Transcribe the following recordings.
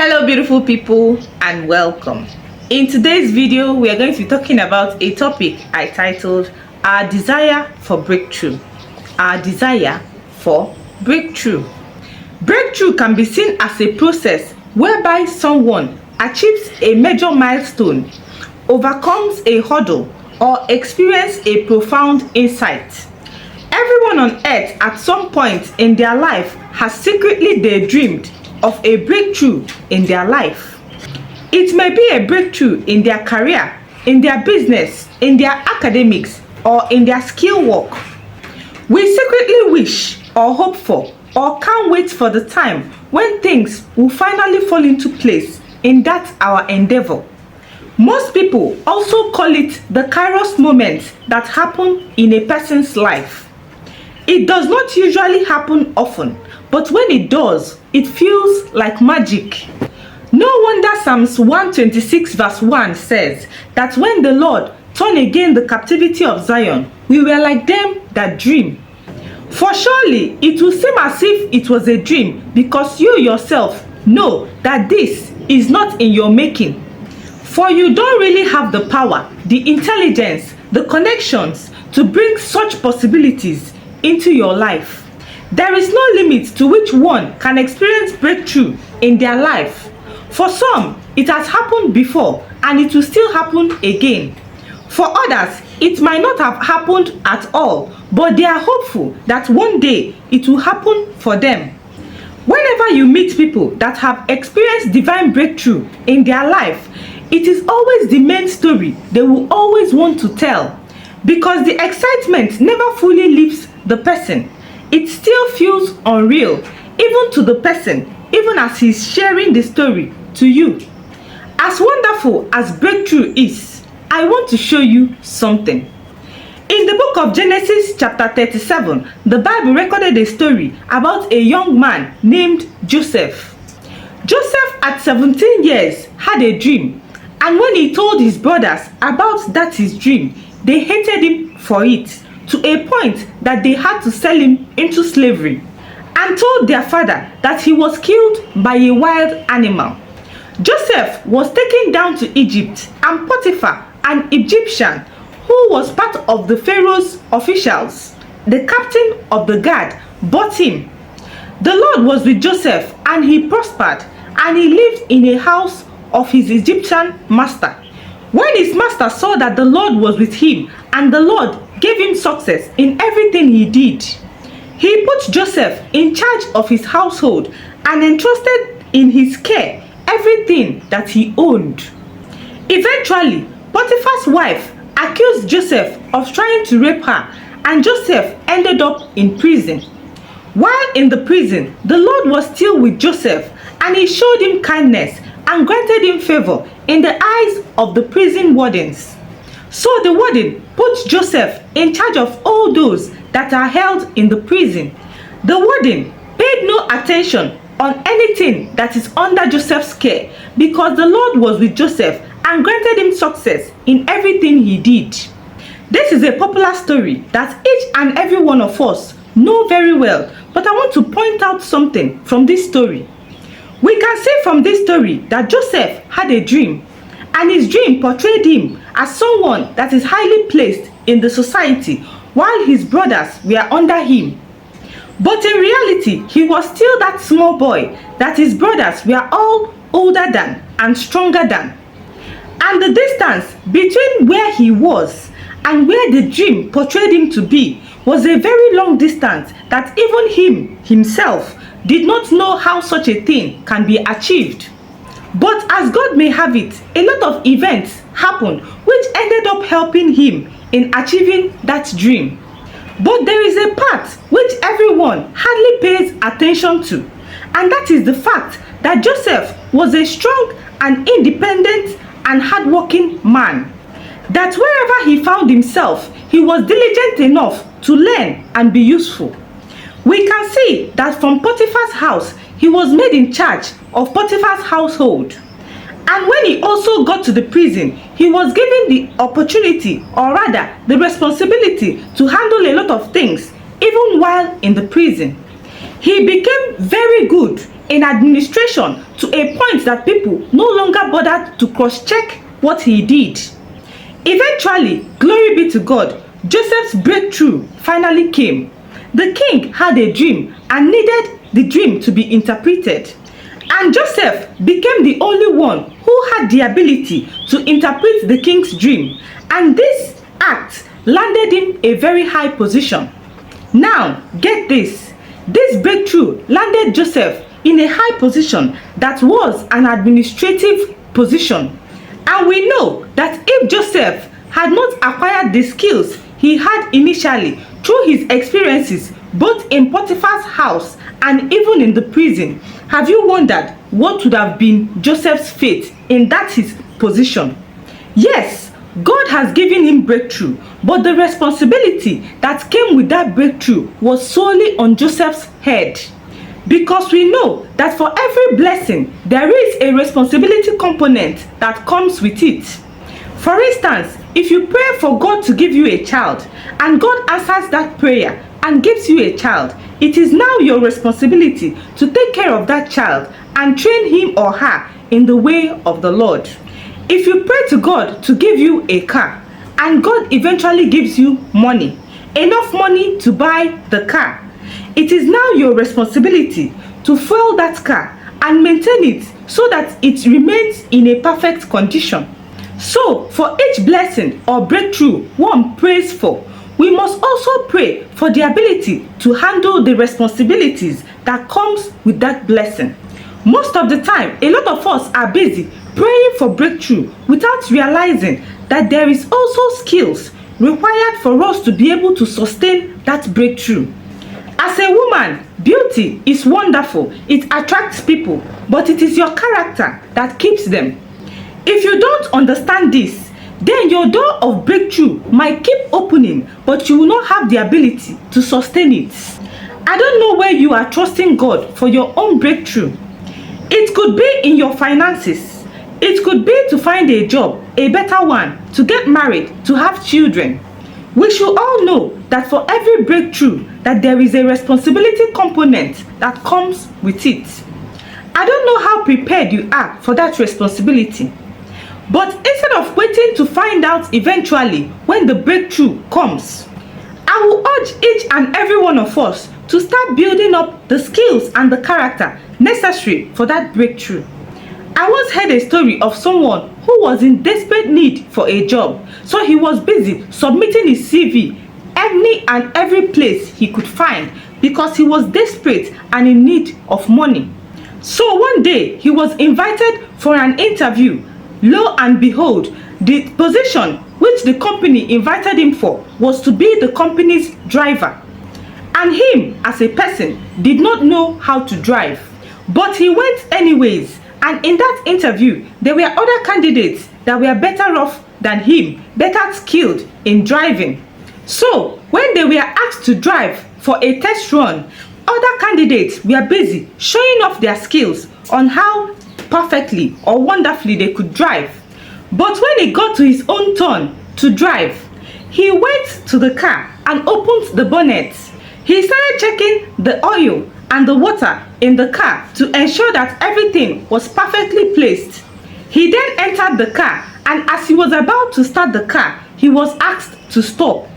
Hello beautiful people and welcome. In today's video we are going to be talking about a topic I titled Our Desire for Breakthrough. Our desire for breakthrough. Breakthrough can be seen as a process whereby someone achieves a major milestone, overcomes a hurdle, or experiences a profound insight. Everyone on earth at some point in their life has secretly daydreamed of a breakthrough in their life. It may be a breakthrough in their career, in their business, in their academics, or in their skill work. We secretly wish or hope for or can't wait for the time when things will finally fall into place in that our endeavor. Most people also call it the Kairos moment that happen in a person's life. It does not usually happen often, but when it does, it feels like magic. No wonder Psalms 126 verse 1 says that when the Lord turned again the captivity of Zion, we were like them that dream. For surely it will seem as if it was a dream, because you yourself know that this is not in your making. For you don't really have the power, the intelligence, the connections to bring such possibilities into your life. There is no limit to which one can experience breakthrough in their life. For some, it has happened before and it will still happen again. For others, it might not have happened at all, but they are hopeful that one day it will happen for them. Whenever you meet people that have experienced divine breakthrough in their life, it is always the main story they will always want to tell, because the excitement never fully leaves the person. It still feels unreal, even to the person, even as he's sharing the story to you. As wonderful as breakthrough is, I want to show you something. In the book of Genesis chapter 37, the Bible recorded a story about a young man named Joseph. Joseph at 17 years had a dream, and when he told his brothers about that his dream, they hated him for it, to a point that they had to sell him into slavery, and told their father that he was killed by a wild animal. Joseph was taken down to Egypt, and Potiphar, an Egyptian who was part of the Pharaoh's officials, the captain of the guard, bought him. The Lord was with Joseph, and he prospered, and he lived in a house of his Egyptian master. When his master saw that the Lord was with him, and the Lord gave him success in everything he did, he put Joseph in charge of his household and entrusted in his care everything that he owned. Eventually, Potiphar's wife accused Joseph of trying to rape her, and Joseph ended up in prison. While in the prison, the Lord was still with Joseph, and he showed him kindness and granted him favor in the eyes of the prison wardens. So the warden put Joseph in charge of all those that are held in the prison. The warden paid no attention on anything that is under Joseph's care, because the Lord was with Joseph and granted him success in everything he did. This is a popular story that each and every one of us know very well, but I want to point out something from this story. We can see from this story that Joseph had a dream, and his dream portrayed him as someone that is highly placed in the society, while his brothers were under him. But in reality, he was still that small boy that his brothers were all older than and stronger than. And the distance between where he was and where the dream portrayed him to be was a very long distance that even himself did not know how such a thing can be achieved. But as God may have it, a lot of events happened which ended up helping him in achieving that dream. But there is a part which everyone hardly pays attention to, and that is the fact that Joseph was a strong and independent and hardworking man. That wherever he found himself, he was diligent enough to learn and be useful. We can see that from Potiphar's house, he was made in charge of Potiphar's household. And when he also got to the prison, he was given the opportunity, or rather the responsibility, to handle a lot of things, even while in the prison. He became very good in administration to a point that people no longer bothered to cross-check what he did. Eventually, glory be to God, Joseph's breakthrough finally came. The king had a dream and needed the dream to be interpreted. And Joseph became the only one who had the ability to interpret the king's dream. And this act landed him a very high position. Now, get this. This breakthrough landed Joseph in a high position that was an administrative position. And we know that if Joseph had not acquired the skills he had initially through his experiences both in Potiphar's house and even in the prison, have you wondered what would have been Joseph's fate in that his position? Yes, God has given him breakthrough, but the responsibility that came with that breakthrough was solely on Joseph's head. Because we know that for every blessing, there is a responsibility component that comes with it. For instance, if you pray for God to give you a child, and God answers that prayer and gives you a child, it is now your responsibility to take care of that child and train him or her in the way of the Lord. If you pray to God to give you a car, and God eventually gives you money, enough money to buy the car, it is now your responsibility to fuel that car and maintain it so that it remains in a perfect condition. So, for each blessing or breakthrough one prays for, we must also pray for the ability to handle the responsibilities that comes with that blessing. Most of the time, a lot of us are busy praying for breakthrough without realizing that there is also skills required for us to be able to sustain that breakthrough. As a woman, beauty is wonderful. It attracts people, but it is your character that keeps them. If you don't understand this, then your door of breakthrough might keep opening, but you will not have the ability to sustain it. I don't know where you are trusting God for your own breakthrough. It could be in your finances. It could be to find a job, a better one, to get married, to have children. We should all know that for every breakthrough, that there is a responsibility component that comes with it. I don't know how prepared you are for that responsibility. But instead of waiting to find out eventually when the breakthrough comes, I will urge each and every one of us to start building up the skills and the character necessary for that breakthrough. I once heard a story of someone who was in desperate need for a job, so he was busy submitting his CV any and every place he could find because he was desperate and in need of money. So one day he was invited for an interview. Lo and behold, the position which the company invited him for was to be the company's driver. And him, as a person, did not know how to drive. But he went anyways, and in that interview, there were other candidates that were better off than him, better skilled in driving. So, when they were asked to drive for a test run, other candidates were busy showing off their skills on how perfectly or wonderfully they could drive. But when it got to his own turn to drive, he went to the car and opened the bonnet. He started checking the oil and the water in the car to ensure that everything was perfectly placed. He then entered the car, and as he was about to start the car, he was asked to stop.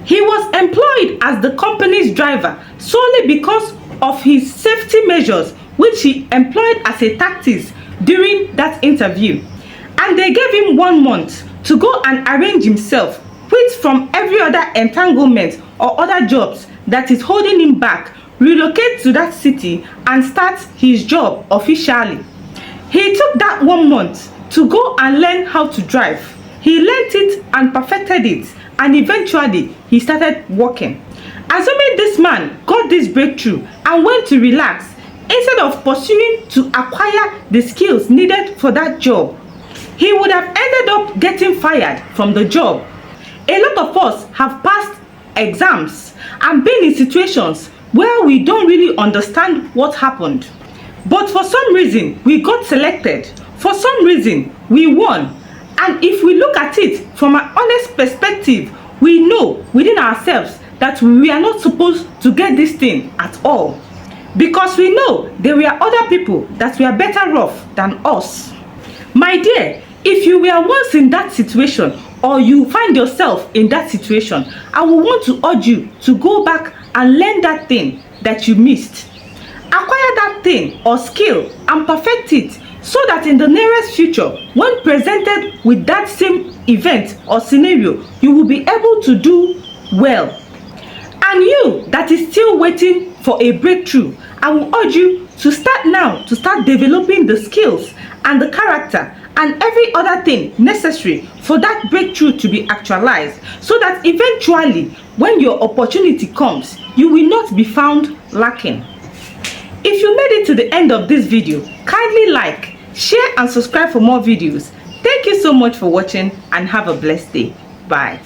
He was employed as the company's driver solely because of his safety measures which he employed as a tactics during that interview. And they gave him 1 month to go and arrange himself quit from every other entanglement or other jobs that is holding him back, relocate to that city and start his job officially. He took that 1 month to go and learn how to drive. He learned it and perfected it, and eventually he started working. Assuming this man got this breakthrough and went to relax, instead of pursuing to acquire the skills needed for that job, he would have ended up getting fired from the job. A lot of us have passed exams and been in situations where we don't really understand what happened. But for some reason, we got selected. For some reason, we won. And if we look at it from an honest perspective, we know within ourselves that we are not supposed to get this thing at all. because we know there were other people that were better off than us. My dear, if you were once in that situation or you find yourself in that situation, I will want to urge you to go back and learn that thing that you missed. Acquire that thing or skill and perfect it so that in the nearest future, when presented with that same event or scenario, you will be able to do well. And you that is still waiting for a breakthrough, I will urge you to start now, to start developing the skills and the character and every other thing necessary for that breakthrough to be actualized, so that eventually when your opportunity comes, you will not be found lacking. If you made it to the end of this video, kindly like, share and subscribe for more videos. Thank you so much for watching and have a blessed day. Bye.